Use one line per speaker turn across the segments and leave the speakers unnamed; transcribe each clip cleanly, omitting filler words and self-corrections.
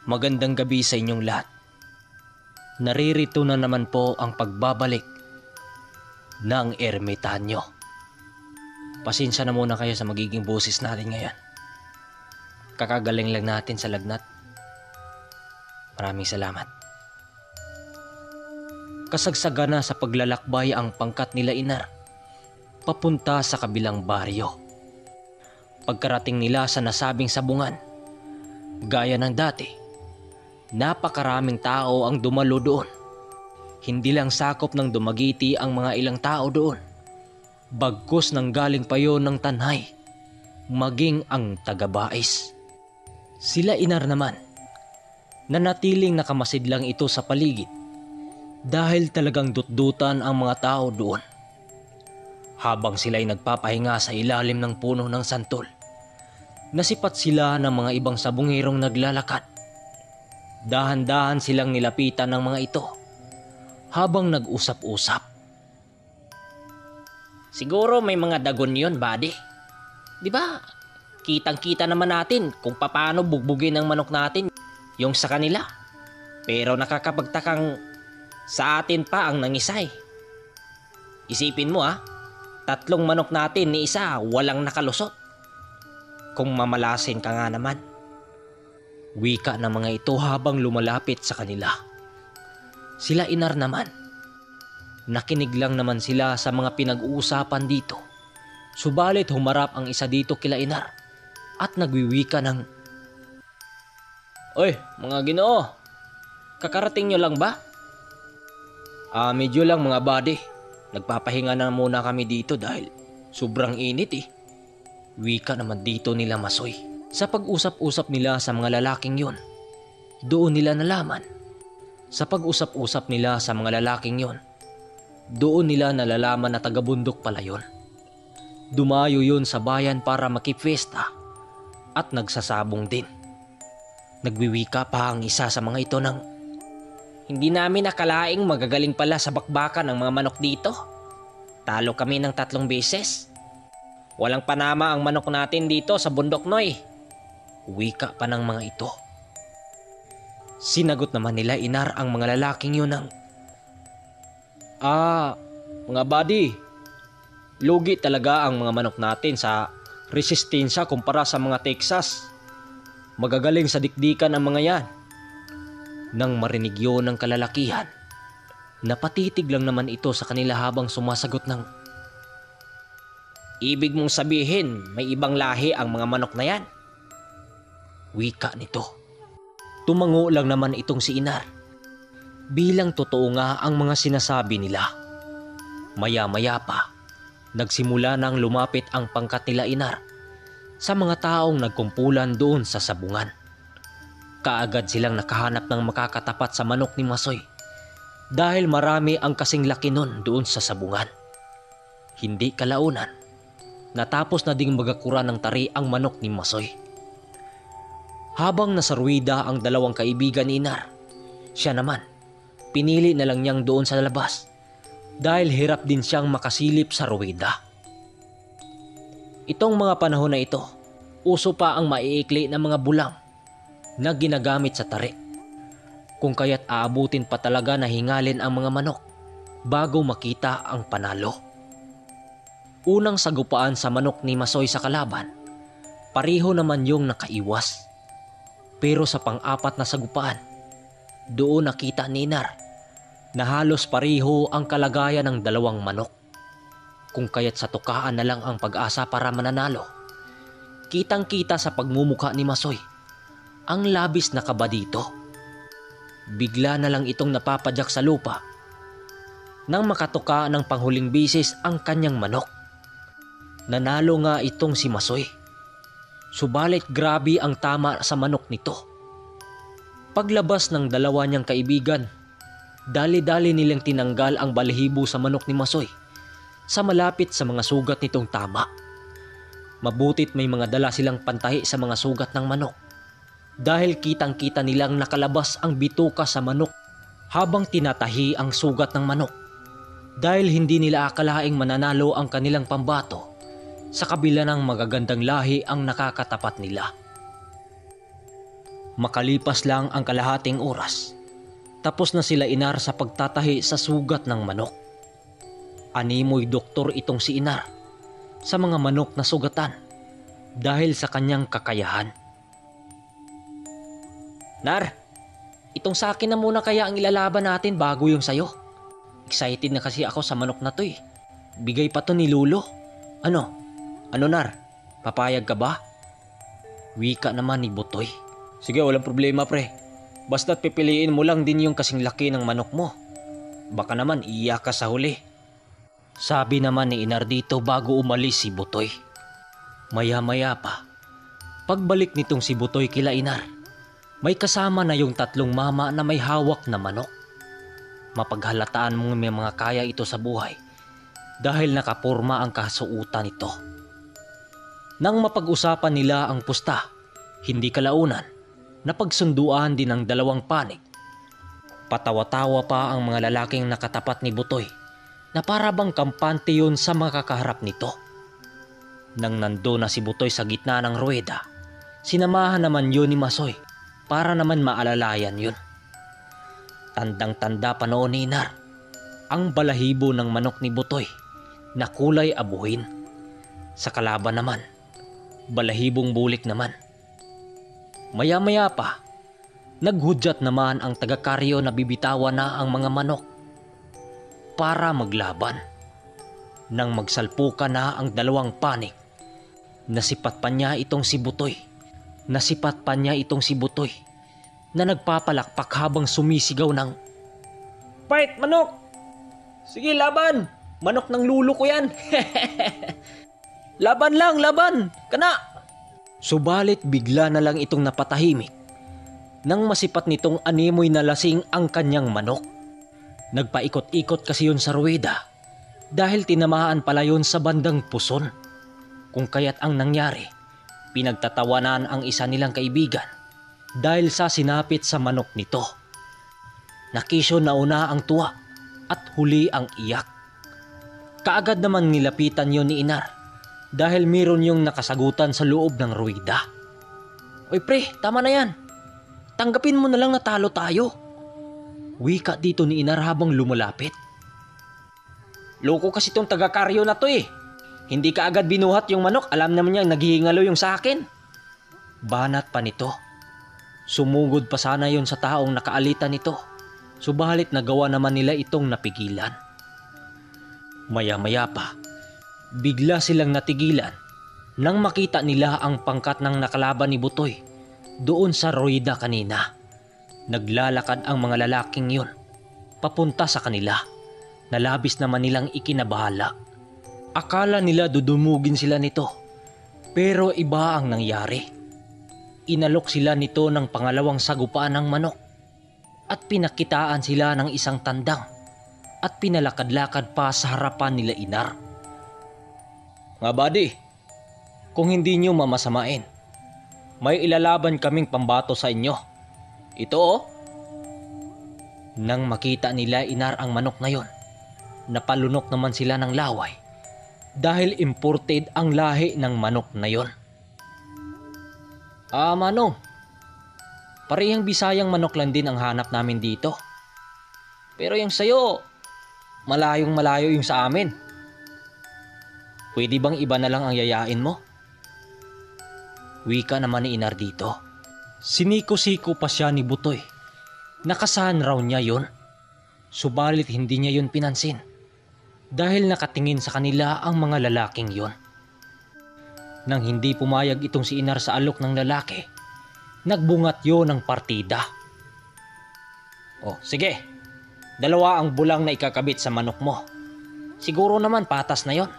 Magandang gabi sa inyong lahat. Naririto na naman po ang pagbabalik ng ermitanyo. Pasensya na muna kayo sa magiging boses natin ngayon. Kakagaling lang natin sa lagnat. Maraming salamat. Kasagsaga na sa paglalakbay ang pangkat nila Inar papunta sa kabilang baryo. Pagkarating nila sa nasabing sabungan, gaya ng dati, napakaraming tao ang dumalo doon. Hindi lang sakop ng Dumaguete ang mga ilang tao doon. Bagkus nang galing pa yon ng Tanhay, maging ang taga-Bais. Sila Inar naman, nanatiling nakamasid lang ito sa paligid dahil talagang dutdutan ang mga tao doon. Habang sila'y nagpapahinga sa ilalim ng puno ng santol, nasipat sila ng mga ibang sabungerong naglalakad. Dahan-dahan silang nilapitan ng mga ito habang nag-usap-usap. Siguro may mga dagon yon, buddy. Di ba? Kitang-kita naman natin kung paano bugbugin ang manok natin yung sa kanila. Pero nakakapagtakang sa atin pa ang nangisay. Isipin mo 3 manok natin ni isa walang nakalusot. Kung mamalasin ka nga naman. Wika ng mga ito habang lumalapit sa kanila. Sila Inar naman, nakinig lang naman sila sa mga pinag-uusapan dito. Subalit humarap ang isa dito kila Inar at nagwiwika ng, "Oy, mga Ginoo, kakarating nyo lang ba?" Medyo lang mga buddy. Nagpapahinga na muna kami dito dahil sobrang init eh." Wika naman dito nila Masoy. Sa pag-usap-usap nila sa mga lalaking yon, doon nila nalaman. Sa pag-usap-usap nila sa mga lalaking yon, doon nila nalalaman na taga-bundok pala yon. Dumayo yon sa bayan para makipwesta at nagsasabong din. Nagwiwika pa ang isa sa mga ito ng, "Hindi namin nakalaing magagaling pala sa bakbakan ng mga manok dito. Talo kami ng 3 beses. Walang panama ang manok natin dito sa bundok, Noy." Wika pa ng mga ito. Sinagot naman nila Inar ang mga lalaking yun ng, mga buddy, lugi talaga ang mga manok natin sa resistensya kumpara sa mga Texas. Magagaling sa dikdikan ang mga yan." Nang marinig yun ng kalalakihan, napatitig lang naman ito sa kanila habang sumasagot ng, "Ibig mong sabihin may ibang lahi ang mga manok na yan?" Wika nito. Tumango lang naman itong si Inar. Bilang totoo nga ang mga sinasabi nila. Maya-maya pa, nagsimula nang lumapit ang pangkat nila Inar sa mga taong nagkumpulan doon sa sabungan. Kaagad silang nakahanap ng makakatapat sa manok ni Masoy dahil marami ang kasing laki nun doon sa sabungan. Hindi kalaunan, natapos na ding magakuran ng tari ang manok ni Masoy. Habang nasa ruwida ang dalawang kaibigan ni Inar, siya naman, pinili na lang niyang doon sa labas dahil hirap din siyang makasilip sa ruwida. Itong mga panahon na ito, uso pa ang maiikli ng mga bulang na ginagamit sa tari. Kung kaya't aabutin pa talaga na hingalin ang mga manok bago makita ang panalo. Unang sagupaan sa manok ni Masoy sa kalaban, pareho naman yung nakaiwas. Pero sa pang-apat na sagupaan, doon nakita ni Inar na halos pareho ang kalagayan ng dalawang manok. Kung kaya't sa tukaan na lang ang pag-asa para mananalo. Kitang-kita sa pagmumukha ni Masoy ang labis na kaba dito. Bigla na lang itong napapadyak sa lupa nang makatuka ng panghuling bisis ang kanyang manok. Nanalo nga itong si Masoy. Subalit grabe ang tama sa manok nito. Paglabas ng dalawa niyang kaibigan, dali-dali nilang tinanggal ang balahibo sa manok ni Masoy sa malapit sa mga sugat nitong tama. Mabutit may mga dala silang pantahi sa mga sugat ng manok dahil kitang-kita nilang nakalabas ang bituka sa manok habang tinatahi ang sugat ng manok dahil hindi nila akalaing mananalo ang kanilang pambato sa kabila ng magagandang lahi ang nakakatapat nila. Makalipas lang ang kalahating oras, tapos na sila Inar sa pagtatahi sa sugat ng manok. Animoy doktor itong si Inar sa mga manok na sugatan dahil sa kanyang kakayahan. Nar, itong sa akin na muna kaya ang ilalaban natin bago yung sayo. Excited na kasi ako sa manok na to eh. Bigay pa to ni Lulo. Ano? Ano Nar? Papayag ka ba? Wika naman ni Butoy. Sige, walang problema pre. Basta't pipiliin mo lang din yung kasing laki ng manok mo. Baka naman iiyak ka sa huli. Sabi naman ni Inar dito bago umalis si Butoy. Maya-maya pa, pagbalik nitong si Butoy kila Inar, may kasama na yung tatlong mama na may hawak na manok. Mapaghalataan mong may mga kaya ito sa buhay dahil nakapurma ang kasuutan nito. Nang mapag-usapan nila ang pusta, hindi kalaunan, napagsunduan din ang dalawang panig. Patawa-tawa pa ang mga lalaking nakatapat ni Butoy na para bang kampante yun sa makakaharap nito. Nang nando na si Butoy sa gitna ng ruweda, sinamahan naman yun ni Masoy para naman maalalayan yun. Tandang-tanda pa noon ni Inar ang balahibo ng manok ni Butoy na kulay abuhin. Sa kalaban naman, balahibong bulik naman. Maya-maya pa, naghudyat naman ang taga-karyo na bibitawan na ang mga manok para maglaban. Nang magsalpukan na ang dalawang panig, nasipat pa niya itong si Butoy. Nasipat pa niya itong si Butoy na nagpapalakpak habang sumisigaw ng, "Fight, manok! Sige, laban! Manok ng lulo ko yan! Laban lang, laban! Kana!" Subalit bigla na lang itong napatahimik nang masipat nitong animoy na lasing ang kanyang manok. Nagpaikot-ikot kasi yun sa ruweda dahil tinamaan pala yun sa bandang puson. Kung kaya't ang nangyari, pinagtatawanan ang isa nilang kaibigan dahil sa sinapit sa manok nito. Nakisyo na una ang tuwa at huli ang iyak. Kaagad naman nilapitan yun ni Inar dahil meron yung nakasagutan sa loob ng ruweda. "Oy pre, tama na yan. Tanggapin mo na lang na talo tayo." Wika dito ni Inar habang lumalapit. "Loko kasi tong taga-karyo na to eh. Hindi ka agad binuhat yung manok, alam naman niyang naghihingalo yung sa akin." Banat pa nito. Sumugod pa sana yon sa taong nakaalitan nito, subalit nagawa naman nila itong napigilan. Maya-maya pa, bigla silang natigilan nang makita nila ang pangkat ng nakalaban ni Butoy doon sa ruweda kanina. Naglalakad ang mga lalaking yun papunta sa kanila na labis naman nilang ikinabahala. Akala nila dudumugin sila nito, pero iba ang nangyari. Inalok sila nito ng pangalawang sagupaan ng manok at pinakitaan sila ng isang tandang at pinalakad-lakad pa sa harapan nila Inar. "Mga buddy, kung hindi nyo mamasamain, may ilalaban kaming pambato sa inyo. Ito oh." Nang makita nila Inar ang manok na yon, napalunok naman sila ng laway dahil imported ang lahi ng manok na yon. Manong, parehang Bisayang manok lang din ang hanap namin dito. Pero yung sayo, malayong malayo yung sa amin. Pwede bang iba na lang ang yayain mo?" Wika naman ni Inar dito. Siniko-siko pa siya ni Butoy. Nakasahan raw niya yon. Subalit hindi niya yon pinansin dahil nakatingin sa kanila ang mga lalaking yon. Nang hindi pumayag itong si Inar sa alok ng lalaki, nagbungat yon ng partida. "Oh, sige. Dalawa ang bulang na ikakabit sa manok mo. Siguro naman patas na yon."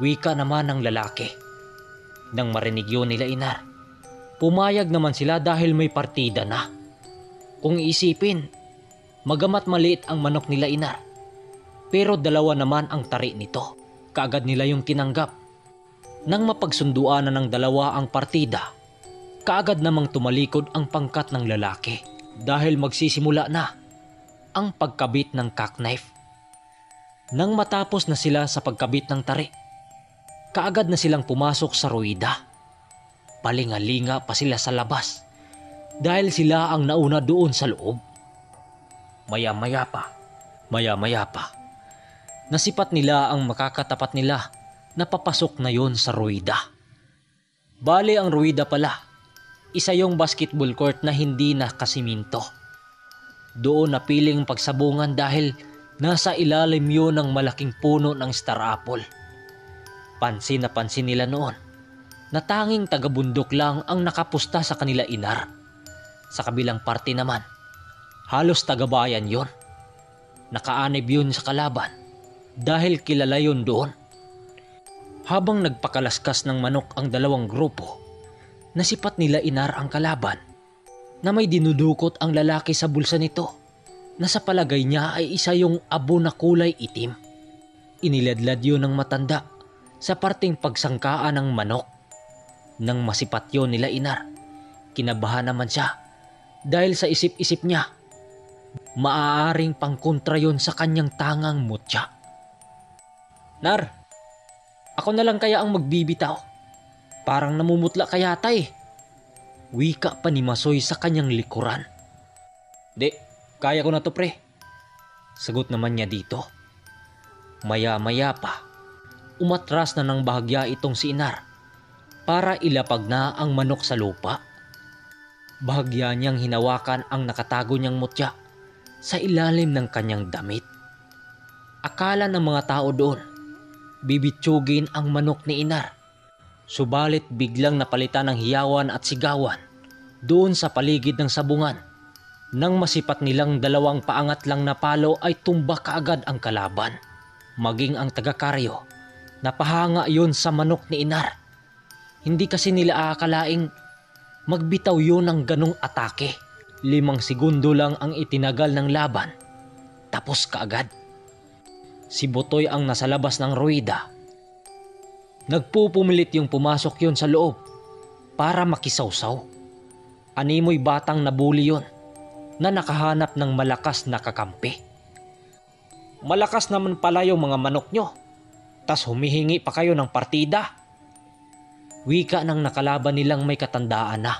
Wika naman ng lalaki. Nang marinig yun nila Inar, pumayag naman sila dahil may partida na. Kung iisipin, magamat maliit ang manok nila Inar, pero dalawa naman ang tari nito. Kaagad nila yung tinanggap. Nang mapagsunduan na ng dalawa ang partida, kaagad namang tumalikod ang pangkat ng lalaki dahil magsisimula na ang pagkabit ng cockknife. Nang matapos na sila sa pagkabit ng tari, kaagad na silang pumasok sa ruweda. Palingalinga pa sila sa labas dahil sila ang nauna doon sa loob. Maya-maya pa, nasipat nila ang makakatapat nila na papasok na yon sa ruwida. Bale ang ruwida pala, isa yung basketball court na hindi nakasiminto. Doon napiling pagsabungan dahil nasa ilalim yun ng malaking puno ng star apple. Pansin na pansin nila noon na tanging taga-bundok lang ang nakapusta sa kanila Inar. Sa kabilang parte naman, halos taga-bayan yun. Nakaanib yun sa kalaban dahil kilala yun doon. Habang nagpakalaskas ng manok ang dalawang grupo, nasipat nila Inar ang kalaban na may dinudukot ang lalaki sa bulsa nito na sa palagay niya ay isa yung abo na kulay itim. Iniladlad yun ng matanda sa parting pagsangkaan ng manok. Nang masipat yun nila Inar, kinabahan naman siya dahil sa isip-isip niya, maaaring pangkontra yun sa kanyang tangang mutya. Nar, ako na lang kaya ang magbibitaw. Parang namumutla kaya tay. Wika pa ni Masoy sa kanyang likuran. Di, kaya ko na to pre. Sagot naman niya dito. Maya-maya pa, umatras na ng bahagya itong si Inar para ilapag na ang manok sa lupa. Bahagya niyang hinawakan ang nakatago niyang mutya sa ilalim ng kanyang damit. Akala ng mga tao doon, bibitsugin ang manok ni Inar. Subalit biglang napalitan ng hiyawan at sigawan doon sa paligid ng sabungan. Nang masipat nilang dalawang paangat lang na palo ay tumba kaagad ang kalaban. Maging ang taga-karyo, napahanga yun sa manok ni Inar. Hindi kasi nila aakalaing magbitaw yun ng ganong atake. 5 segundo lang ang itinagal ng laban. Tapos kaagad. Si Butoy ang nasa labas ng ruwida. Nagpupumilit yung pumasok yon sa loob para makisawsaw. Animoy batang nabuli yon na nakahanap ng malakas na kakampi. Malakas naman pala yung mga manok nyo, tas humihingi pa kayo ng partida. Wika ng nakalaban nilang may katandaan na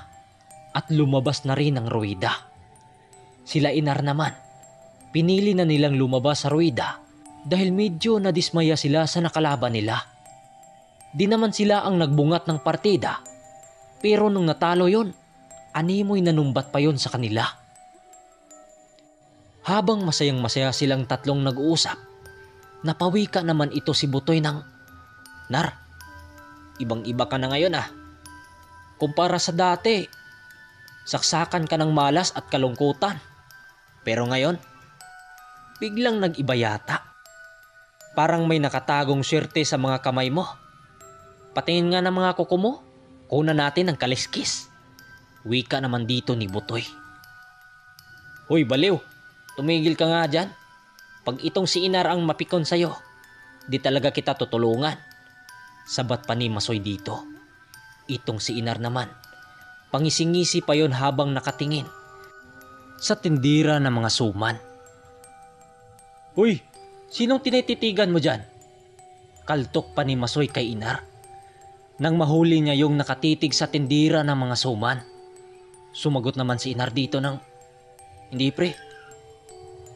at lumabas na rin ang ruwida. Sila Inar naman, pinili na nilang lumabas sa ruwida dahil medyo nadismaya sila sa nakalaban nila. Di naman sila ang nagbungat ng partida, pero nung natalo yon, animoy nanumbat pa yon sa kanila. Habang masayang-masaya silang tatlong nag-uusap, napawika naman ito si Butoy ng, Nar, ibang-iba ka na ngayon ah. Kumpara sa dati, saksakan ka ng malas at kalungkutan. Pero ngayon, biglang nag-iba yata. Parang may nakatagong swerte sa mga kamay mo. Patingin nga ng mga kuko mo, kunan natin ang kaliskis. Wika naman dito ni Butoy. Hoy baliw, tumigil ka nga dyan. Pag itong si Inar ang mapikon sa'yo, di talaga kita tutulungan. Sabat pa ni Masoy dito. Itong si Inar naman, pangisingisi pa yon habang nakatingin sa tindira ng mga suman. Hoy, sinong tinititigan mo dyan? Kaltok pa ni Masoy kay Inar. Nang mahuli niya yung nakatitig sa tindira ng mga suman, sumagot naman si Inar dito ng, hindi pre,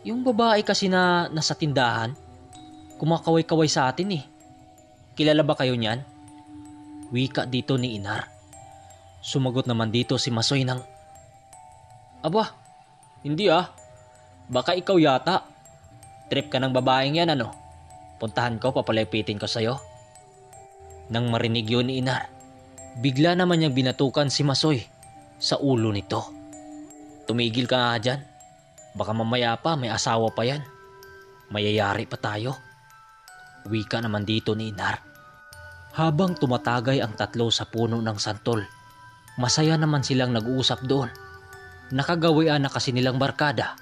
yung babae kasi na nasa tindahan, kumakaway-kaway sa atin eh. Kilala ba kayo niyan? Wika dito ni Inar. Sumagot naman dito si Masoy ng, aba, hindi ah, baka ikaw yata. Trip ka ng babaeng yan ano? Puntahan ko, papalapitin ko sa'yo. Nang marinig yun ni Inar, bigla naman niyang binatukan si Masoy sa ulo nito. Tumigil ka nga dyan. Baka mamaya pa may asawa pa yan. Mayayari pa tayo. Wika naman dito ni Inar. Habang tumatagay ang tatlo sa puno ng santol, masaya naman silang nag-uusap doon. Nakagawian na kasi nilang barkada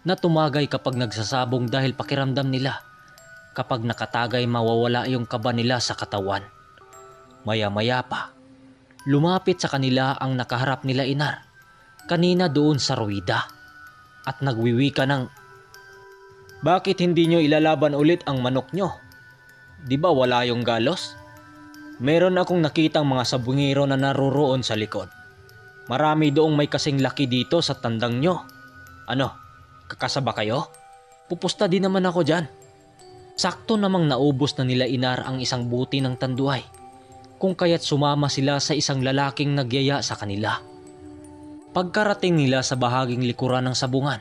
na tumagay kapag nagsasabong dahil pakiramdam nila kapag nakatagay mawawala yung kaba nila sa katawan. Maya-maya pa, lumapit sa kanila ang nakaharap nila Inar kanina doon sa ruwida at nagwiwika ng, bakit hindi nyo ilalaban ulit ang manok nyo? Di ba wala yung galos? Meron akong nakitang mga sabungero na naroroon sa likod. Marami doong may kasing laki dito sa tandang nyo. Ano, kakasaba kayo? Pupusta din naman ako dyan. Sakto namang naubos na nila Inar ang isang buti ng tanduay, kung kaya't sumama sila sa isang lalaking nagyaya sa kanila. Pagkarating nila sa bahaging likuran ng sabungan,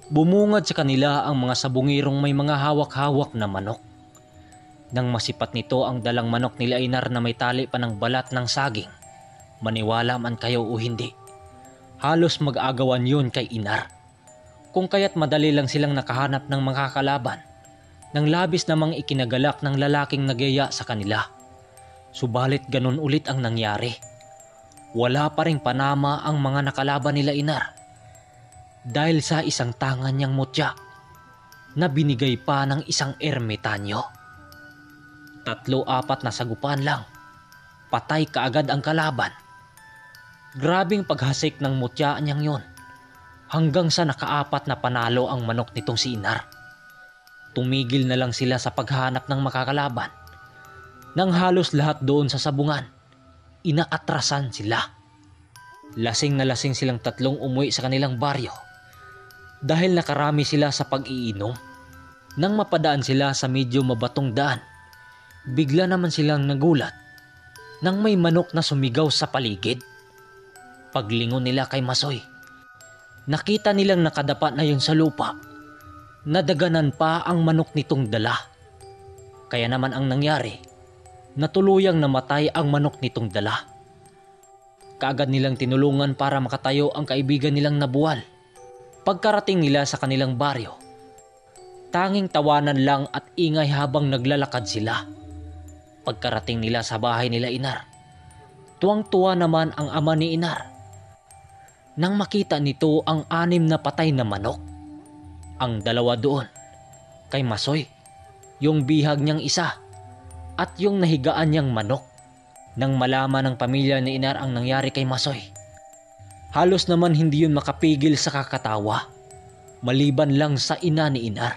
bumungad sa kanila ang mga sabungirong may mga hawak-hawak na manok. Nang masipat nito ang dalang manok nila Inar na may tali pa ng balat ng saging, maniwala man kayo o hindi, halos mag-agawan yun kay Inar. Kung kaya't madali lang silang nakahanap ng mga kalaban, nang labis namang ikinagalak ng lalaking nagyaya sa kanila. Subalit ganun ulit ang nangyari. Wala pa ring panama ang mga nakalaban nila Inar, dahil sa isang tangan niyang mutya na binigay pa ng isang ermitanyo. 3-4 na sagupan lang, patay kaagad ang kalaban. Grabing paghasik ng mutya niyang yun, hanggang sa naka-4 na panalo ang manok nitong si Inar. Tumigil na lang sila sa paghanap ng makakalaban. Nang halos lahat doon sa sabungan, inaatrasan sila. Lasing na lasing silang 3 umuwi sa kanilang baryo dahil nakarami sila sa pag-iinom. Nang mapadaan sila sa medyo mabatong daan, bigla naman silang nagulat nang may manok na sumigaw sa paligid. Paglingon nila kay Masoy, nakita nilang nakadapa na yun sa lupa. Nadaganan pa ang manok nitong dala. Kaya naman ang nangyari, natuluyang namatay ang manok nitong dala. Kaagad nilang tinulungan para makatayo ang kaibigan nilang nabuwal. Pagkarating nila sa kanilang baryo, tanging tawanan lang at ingay habang naglalakad sila. Pagkarating nila sa bahay nila Inar, tuwang-tuwa naman ang ama ni Inar nang makita nito ang 6 na patay na manok. Ang 2 doon kay Masoy, yung bihag niyang isa at yung nahigaan niyang manok. Nang malaman ng pamilya ni Inar ang nangyari kay Masoy, halos naman hindi yun makapigil sa kakatawa, maliban lang sa ina ni Inar.